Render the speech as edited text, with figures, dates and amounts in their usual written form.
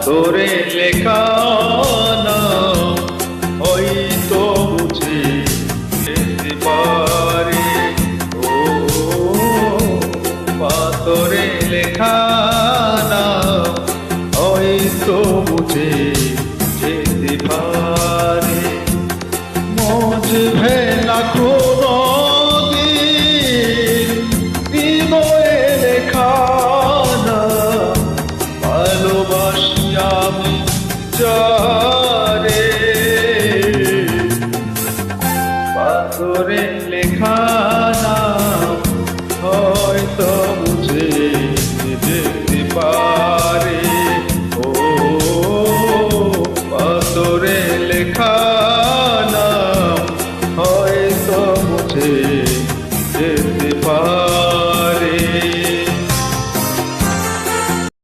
তোরে লেখা না হয়তো বুঝি যেতে পারি। ও পাথরে লেখা না হয়তো বুঝি যেতে পারি। মুঝে না কোনদিন হৃদয়ে লেখা না ভালোবাসি আমি যা